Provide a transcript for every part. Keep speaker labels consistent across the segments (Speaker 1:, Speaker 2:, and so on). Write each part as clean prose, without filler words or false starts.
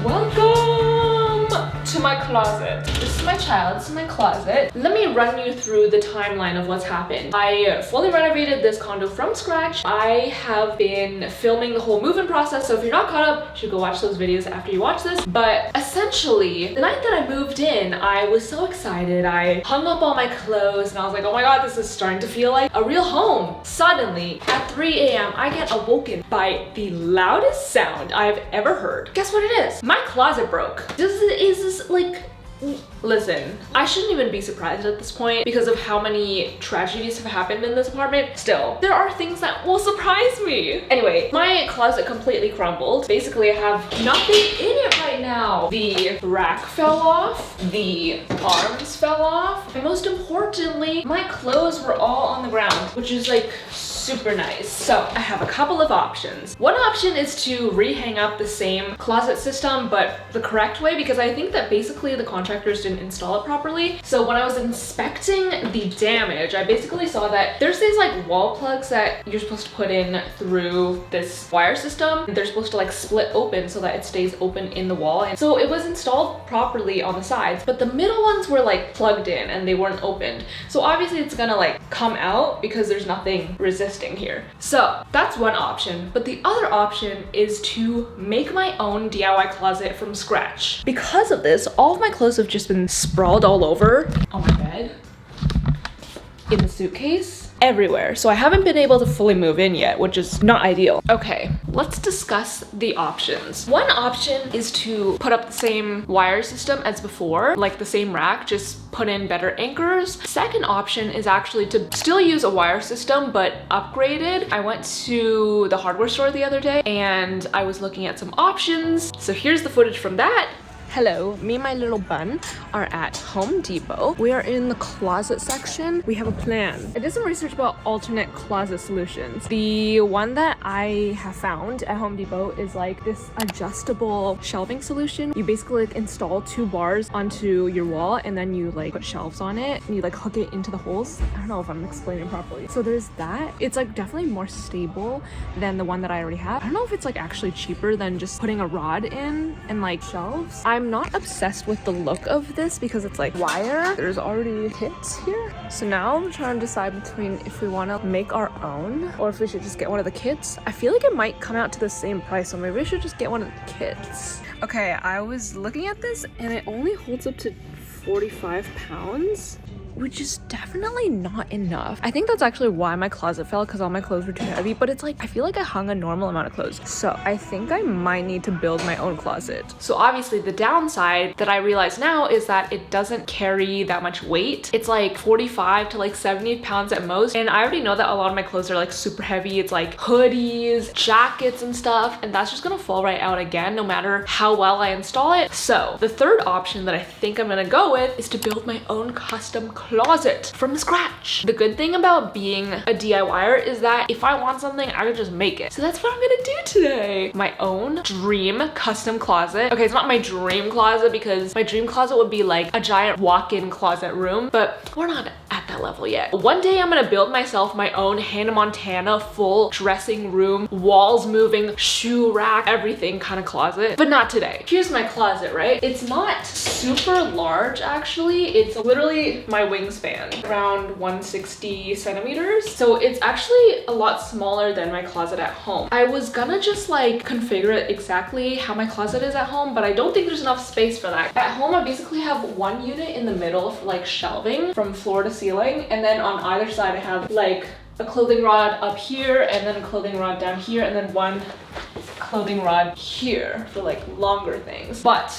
Speaker 1: Welcome to my closet. This is my child, this is my closet. Let me run you through the timeline of what's happened. I fully renovated this condo from scratch. I have been filming the whole move-in process, so if you're not caught up, you should go watch those videos after you watch this. But essentially, the night that I moved in, I was so excited. I hung up all my clothes and I was like, oh my god, this is starting to feel like a real home. Suddenly, at 3 a.m., I get awoken by the loudest sound I've ever heard. Guess what it is? My closet broke. Is this like... Listen, I shouldn't even be surprised at this point because of how many tragedies have happened in this apartment. Still, there are things that will surprise me. Anyway, my closet completely crumbled. Basically, I have nothing in it right now. The rack fell off, the arms fell off, and most importantly, my clothes were all on the ground, which is like super nice. So I have a couple of options. One option is to rehang up the same closet system, but the correct way, because I think that basically the contractors didn't install it properly. So when I was inspecting the damage, I basically saw that there's these like wall plugs that you're supposed to put in through this wire system. They're supposed to like split open so that it stays open in the wall. And so it was installed properly on the sides, but the middle ones were like plugged in and they weren't opened. So obviously it's gonna like come out because there's nothing resisting here. So that's one option, but the other option is to make my own DIY closet from scratch. Because of this, all of my clothes have just been sprawled all over on my bed, in the suitcase, everywhere. So I haven't been able to fully move in yet, which is not ideal. Okay, let's discuss the options. One option is to put up the same wire system as before, like the same rack, just put in better anchors. Second option is actually to still use a wire system, but upgraded. I went to the hardware store the other day and I was looking at some options. So here's the footage from that. Hello, me and my little bun are at Home Depot. We are in the closet section. We have a plan. I did some research about alternate closet solutions. The one that I have found at Home Depot is like this adjustable shelving solution. You basically like install 2 bars onto your wall and then you like put shelves on it and you like hook it into the holes. I don't know if I'm explaining properly. So there's that. It's like definitely more stable than the one that I already have. I don't know if it's like actually cheaper than just putting a rod in and like shelves. I'm not obsessed with the look of this because it's like wire. There's already kits here. So now I'm trying to decide between if we want to make our own or if we should just get one of the kits. I feel like it might come out to the same price, so maybe we should just get one of the kits. Okay, I was looking at this and it only holds up to 45 pounds. Which is definitely not enough. I think that's actually why my closet fell, because all my clothes were too heavy, but it's like I feel like I hung a normal amount of clothes. So I think I might need to build my own closet. So obviously the downside that I realize now is that it doesn't carry that much weight. It's like 45 to like 70 pounds at most, and I already know that a lot of my clothes are like super heavy. It's like hoodies, jackets and stuff, and that's just gonna fall right out again no matter how well I install it. So the third option that I think I'm gonna go with is to build my own custom closet from scratch. The good thing about being a DIYer is that if I want something, I can just make it. So that's what I'm gonna do today. My own dream custom closet. Okay, it's not my dream closet because my dream closet would be like a giant walk-in closet room, but we're not at that level yet. One day I'm gonna build myself my own Hannah Montana full dressing room, walls moving, shoe rack, everything kind of closet, but not today. Here's my closet, right? It's not super large actually. It's literally my wingspan, around 160 centimeters. So it's actually a lot smaller than my closet at home. I was gonna just like configure it exactly how my closet is at home, but I don't think there's enough space for that. At home, I basically have one unit in the middle for like shelving from floor to ceiling. And then on either side, I have like a clothing rod up here and then a clothing rod down here and then one clothing rod here for like longer things. But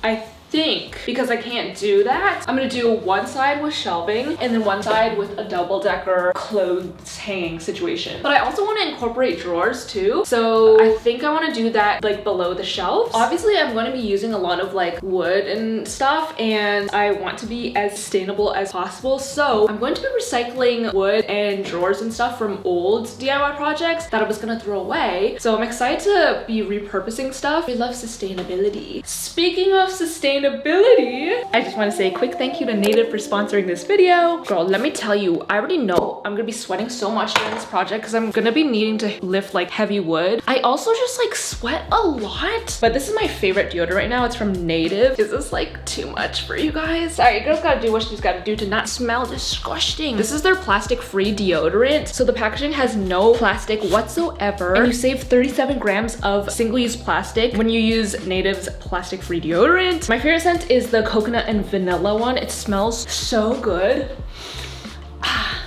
Speaker 1: I think because I can't do that, I'm gonna do one side with shelving and then one side with a double-decker clothes hanging situation. But I also want to incorporate drawers too, so I think I want to do that like below the shelves. Obviously I'm going to be using a lot of like wood and stuff, and I want to be as sustainable as possible, so I'm going to be recycling wood and drawers and stuff from old DIY projects that I was gonna throw away. So I'm excited to be repurposing stuff. We love sustainability. Speaking of sustainability, sustainability. I just want to say a quick thank you to Native for sponsoring this video. Girl, let me tell you, I already know I'm gonna be sweating so much during this project because I'm gonna be needing to lift like heavy wood. I also just like sweat a lot, but this is my favorite deodorant right now. It's from Native. Is this like too much for you guys? Sorry, girls gotta do what she's gotta do to not smell disgusting. This is their plastic-free deodorant. So the packaging has no plastic whatsoever, and you save 37 grams of single-use plastic when you use Native's plastic-free deodorant. My favorite scent is the coconut and vanilla one. It smells so good.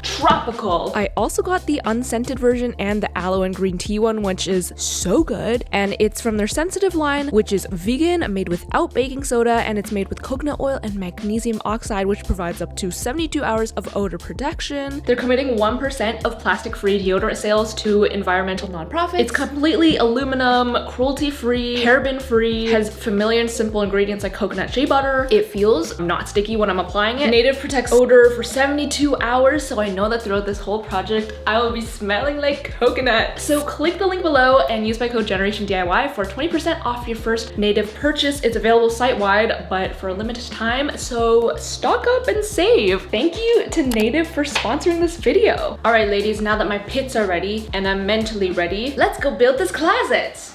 Speaker 1: Tropical. I also got the unscented version and the aloe and green tea one, which is so good. And it's from their sensitive line, which is vegan, made without baking soda, and it's made with coconut oil and magnesium oxide, which provides up to 72 hours of odor protection. They're committing 1% of plastic-free deodorant sales to environmental nonprofits. It's completely aluminum, cruelty-free, paraben-free, has familiar and simple ingredients like coconut shea butter. It feels not sticky when I'm applying it. Native protects odor for 72 hours, so I know that throughout this whole project, I will be smelling like coconut. So click the link below and use my code JENerationDIY for 20% off your first Native purchase. It's available site-wide, but for a limited time, so stock up and save. Thank you to Native for sponsoring this video. All right, ladies, now that my pits are ready and I'm mentally ready, let's go build this closet.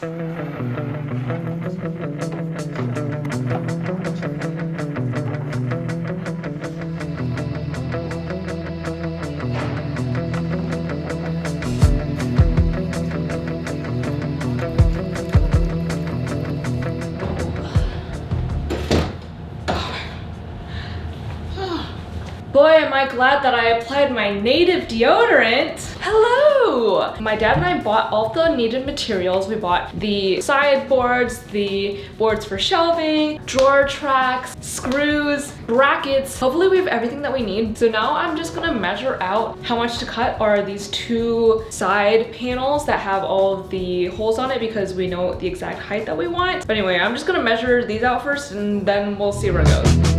Speaker 1: Boy, am I glad that I applied my Native deodorant. Hello! My dad and I bought all the needed materials. We bought the sideboards, the boards for shelving, drawer tracks, screws, brackets. Hopefully we have everything that we need. So now I'm just gonna measure out how much to cut are these two side panels that have all of the holes on it because we know the exact height that we want. But anyway, I'm just gonna measure these out first and then we'll see where it goes.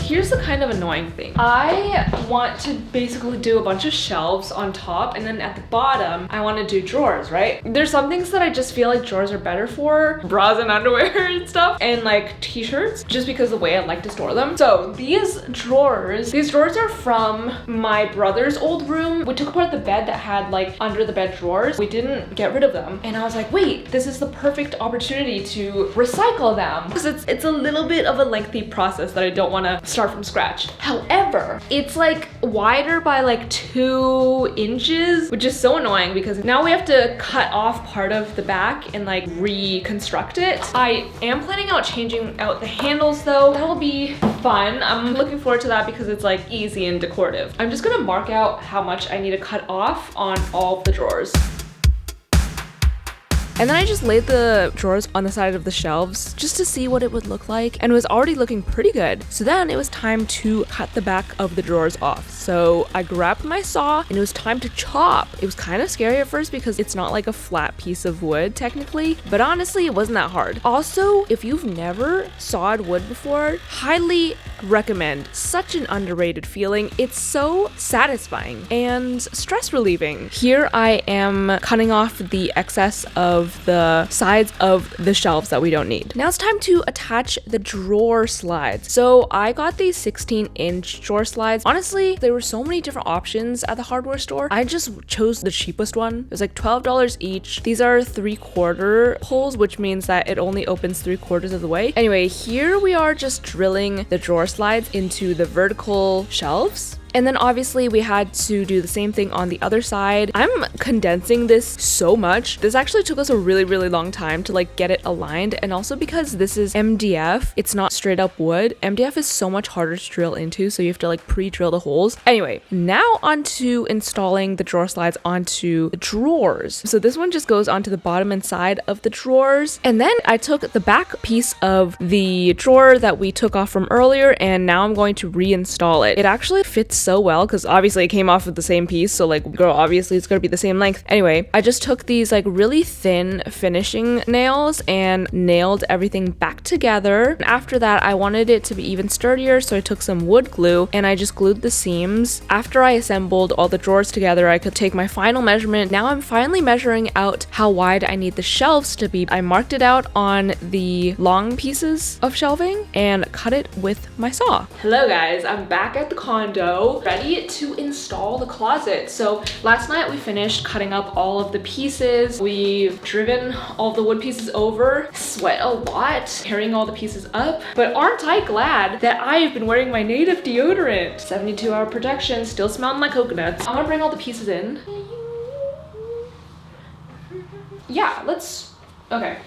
Speaker 1: Here's the kind of annoying thing. I want to basically do a bunch of shelves on top, and then at the bottom, I want to do drawers, right? There's some things that I just feel like drawers are better for, bras and underwear and stuff, and like t-shirts, just because of the way I like to store them. So these drawers are from my brother's old room. We took apart the bed that had like under the bed drawers. We didn't get rid of them. And I was like, wait, this is the perfect opportunity to recycle them. Because it's a little bit of a lengthy process that I don't want to start from scratch. However, it's like wider by like 2 inches, which is so annoying because now we have to cut off part of the back and like reconstruct it. I am planning out changing out the handles though. That will be fun. I'm looking forward to that because it's like easy and decorative. I'm just gonna mark out how much I need to cut off on all of the drawers. And then I just laid the drawers on the side of the shelves just to see what it would look like, and it was already looking pretty good. So then it was time to cut the back of the drawers off. So I grabbed my saw and it was time to chop. It was kind of scary at first because it's not like a flat piece of wood technically, but honestly it wasn't that hard. Also, if you've never sawed wood before, highly recommend. Such an underrated feeling. It's so satisfying and stress relieving. Here I am cutting off the excess of the sides of the shelves that we don't need. Now it's time to attach the drawer slides. So I got these 16-inch drawer slides. Honestly, there were so many different options at the hardware store. I just chose the cheapest one. It was like $12 each. These are 3/4 holes, which means that it only opens 3/4 of the way. Anyway, here we are just drilling the drawer slides into the vertical shelves. And then obviously we had to do the same thing on the other side. I'm condensing this so much. This actually took us a really, really long time to like get it aligned. And also because this is MDF, it's not straight up wood. MDF is so much harder to drill into, so you have to like pre-drill the holes. Anyway, now onto installing the drawer slides onto the drawers. So this one just goes onto the bottom and side of the drawers. And then I took the back piece of the drawer that we took off from earlier, and now I'm going to reinstall it. It actually fits
Speaker 2: so well because obviously it came off of the same piece. So like, girl, obviously it's gonna be the same length. Anyway, I just took these like really thin finishing nails and nailed everything back together. And after that, I wanted it to be even sturdier, so I took some wood glue and I just glued the seams. After I assembled all the drawers together, I could take my final measurement. Now I'm finally measuring out how wide I need the shelves to be. I marked it out on the long pieces of shelving and cut it with my saw.
Speaker 1: Hello guys, I'm back at the condo, ready to install the closet. So last night we finished cutting up all of the pieces. We've driven all of the wood pieces over, sweat a lot carrying all the pieces up, but aren't I glad that I've been wearing my native deodorant. 72-hour protection, still smelling like coconuts. I'm gonna bring all the pieces in. Yeah, okay.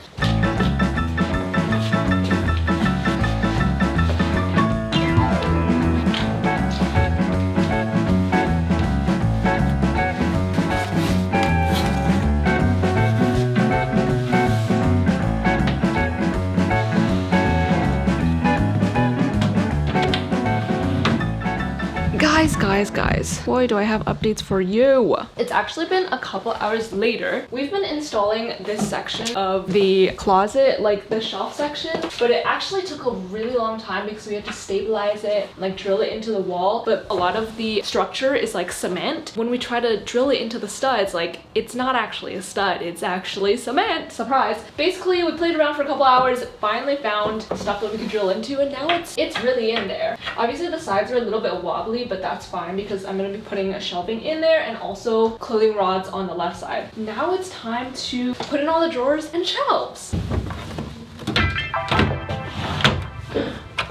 Speaker 1: Guys, boy, do I have updates for you. It's actually been a couple hours later. We've been installing this section of the closet, like the shelf section, but it actually took a really long time because we had to stabilize it, like drill it into the wall. But a lot of the structure is like cement. When we try to drill it into the studs, like it's not actually a stud, it's actually cement. Surprise. Basically, we played around for a couple hours, finally found stuff that we could drill into, and now it's really in there. Obviously the sides are a little bit wobbly, but that's fine because I'm going to be putting a shelving in there and also clothing rods on the left side. Now it's time to put in all the drawers and shelves.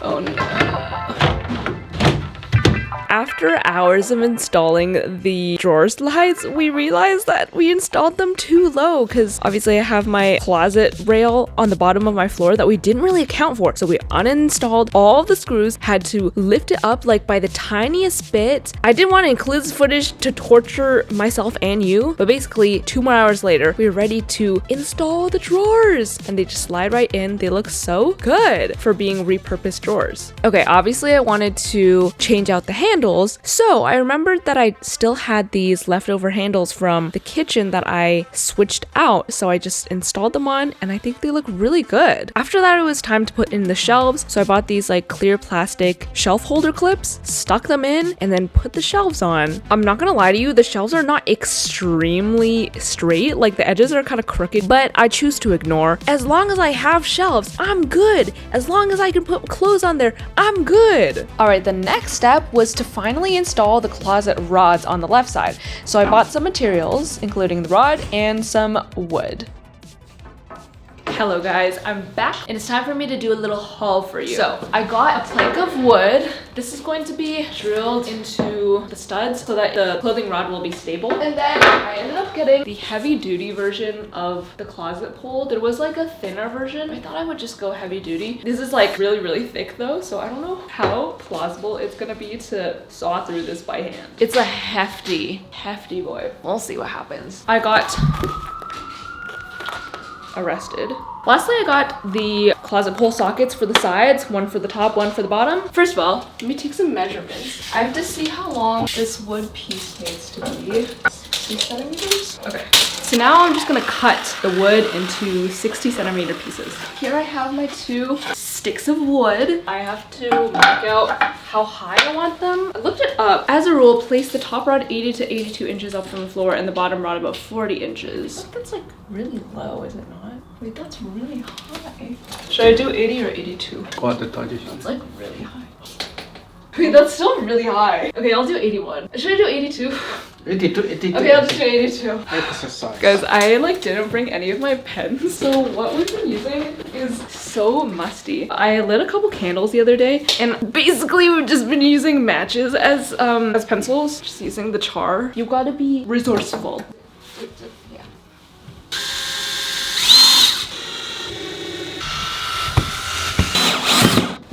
Speaker 1: Oh no.
Speaker 2: After hours of installing the drawer slides, we realized that we installed them too low because obviously I have my closet rail on the bottom of my floor that we didn't really account for. So we uninstalled all of the screws, had to lift it up like by the tiniest bit. I didn't want to include this footage to torture myself and you, but basically 2 more hours later, we were ready to install the drawers and they just slide right in. They look so good for being repurposed drawers. Okay, obviously I wanted to change out the handles. So I remembered that I still had these leftover handles from the kitchen that I switched out. So I just installed them on and I think they look really good. After that, it was time to put in the shelves. So I bought these like clear plastic shelf holder clips, stuck them in, and then put the shelves on. I'm not gonna lie to you, the shelves are not extremely straight. Like the edges are kind of crooked, but I choose to ignore. As long as I have shelves, I'm good. As long as I can put clothes on there, I'm good. All right, the next step was to finally install the closet rods on the left side. So I bought some materials, including the rod and some wood.
Speaker 1: Hello guys, I'm back and it's time for me to do a little haul for you. So I got a plank of wood. This is going to be drilled into the studs so that the clothing rod will be stable. And then I ended up getting the heavy duty version of the closet pole. There was like a thinner version. I thought I would just go heavy duty. This is like really thick though, so I don't know how plausible it's gonna be to saw through this by hand. It's a hefty boy. We'll see what happens. I got arrested. Lastly, I got the closet pole sockets for the sides, one for the top, one for the bottom. First of all, let me take some measurements. I have to see how long this wood piece needs to be. 60 centimeters? Okay. So now I'm just gonna cut the wood into 60 centimeter pieces. Here I have my 2 sticks of wood. I have to mark out how high I want them. I looked it up. As a rule, place the top rod 80 to 82 inches up from the floor and the bottom rod about 40 inches. I think that's like really low, is it not? Wait, that's really high. Should I do 80 or 82? That's like really high. Wait, that's still really high. Okay, I'll do 81. Should I do 82?
Speaker 3: 82.
Speaker 1: Okay, I'll just do 82.
Speaker 3: Exercise.
Speaker 1: Guys, I like didn't bring any of my pens, so what we've been using is so musty. I lit a couple candles the other day, and basically we've just been using matches as pencils, just using the char. You gotta be resourceful. Yeah.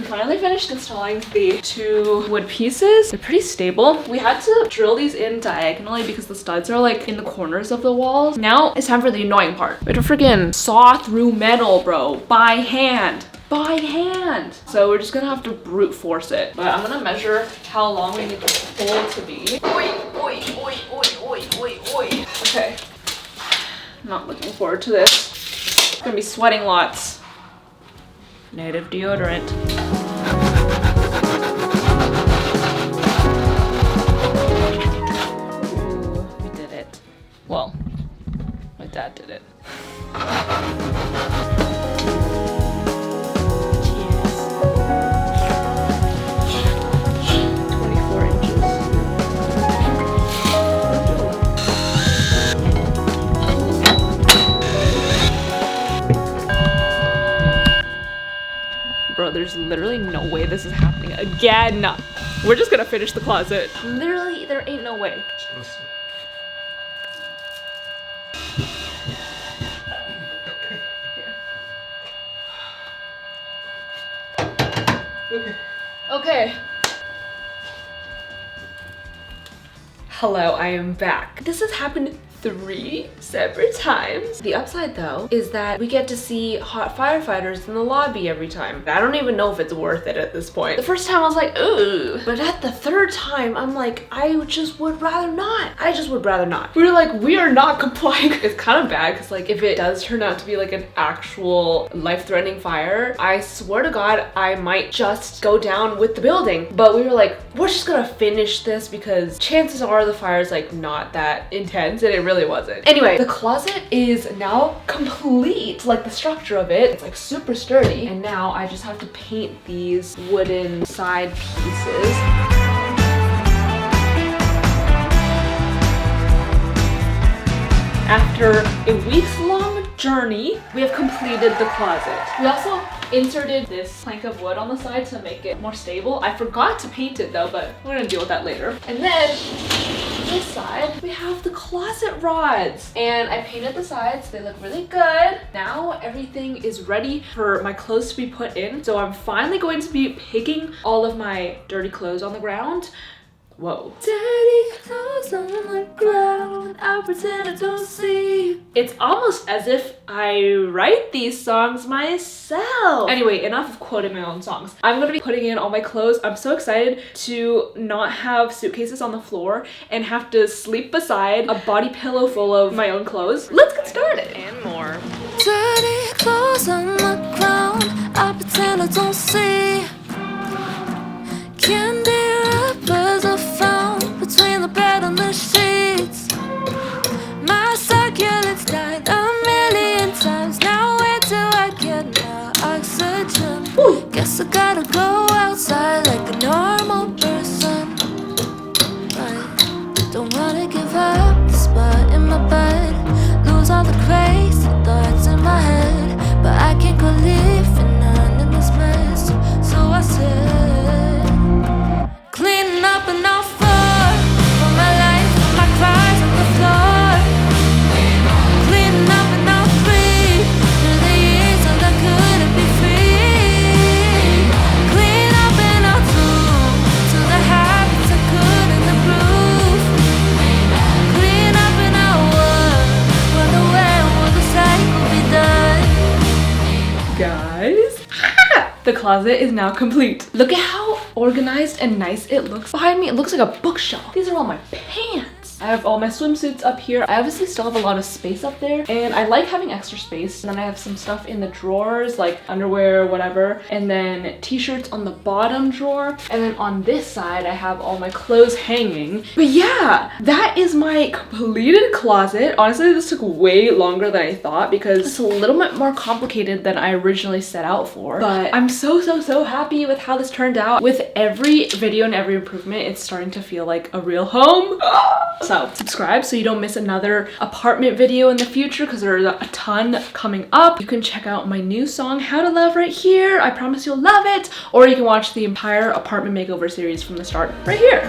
Speaker 1: Finally finished installing the 2 wood pieces. They're pretty stable. We had to drill these in diagonally because the studs are like in the corners of the walls. Now it's time for the annoying part. We have to freaking saw through metal, bro, by hand. by hand. So we're just gonna have to brute force it. But I'm gonna measure how long we need this hole to be. Oi, oi, oi, oi, oi, oi, oi. Okay. I'm not looking forward to this. I'm gonna be sweating lots. Native deodorant. Ooh, we did it. Well, my dad did it. Cheers. 24 inches. Bro, there's literally no way this is happening again. We're just gonna finish the closet. Literally, there ain't no way. Okay. Hello, I am back. This has happened 3 separate times. The upside though is that we get to see hot firefighters in the lobby every time. I don't even know if it's worth it at this point. The first time I was like, ooh, but at the 3rd time I'm like, I just would rather not. I just would rather not. We were like, we are not complying. It's kind of bad because like if it does turn out to be like an actual life-threatening fire, I swear to God, I might just go down with the building. But we were like, we're just gonna finish this because chances are the fire is like not that intense, and it really wasn't. Anyway, the closet is now complete. Like the structure of it, it's like super sturdy. And now I just have to paint these wooden side pieces. After a weeks-long journey, we have completed the closet. We also inserted this plank of wood on the side to make it more stable. I forgot to paint it though, but we're gonna deal with that later. And then this side, we have the closet rods. And I painted the sides, they look really good. Now everything is ready for my clothes to be put in. So I'm finally going to be picking all of my dirty clothes on the ground. Whoa. Dirty clothes on the ground, I pretend I don't see. It's almost as if I write these songs myself. Anyway, enough of quoting my own songs. I'm gonna be putting in all my clothes. I'm so excited to not have suitcases on the floor and have to sleep beside a body pillow full of my own clothes. Let's get started. And more.
Speaker 3: Dirty clothes on the ground, I pretend I don't see. Candy wrappers are found between the bed and the sheets. My circulates died a million times. Now where do I get my oxygen? Guess I gotta go outside like a normal person. Right, don't wanna give up the spot in my bed. Lose all the crazy thoughts in my head, but I can't go leaving none in this mess. So I said, cleaning up an offer for my life, for my cries on the floor. Cleaning up and all free through the years and I couldn't be free. Clean up and all true to the habits I couldn't improve. Clean up and all wonder when will the cycle be done?
Speaker 1: Guys, the closet is now complete. Look at how organized and nice it looks. Behind me, it looks like a bookshelf. These are all my pants. I have all my swimsuits up here. I obviously still have a lot of space up there, and I like having extra space. And then I have some stuff in the drawers, like underwear, whatever, and then t-shirts on the bottom drawer. And then on this side, I have all my clothes hanging. But yeah, that is my completed closet. Honestly, this took way longer than I thought because it's a little bit more complicated than I originally set out for. But I'm so happy with how this turned out. With every video and every improvement, it's starting to feel like a real home. So subscribe so you don't miss another apartment video in the future because there's a ton coming up. You can check out my new song, How to Love, right here. I promise you'll love it. Or you can watch the entire apartment makeover series from the start right here.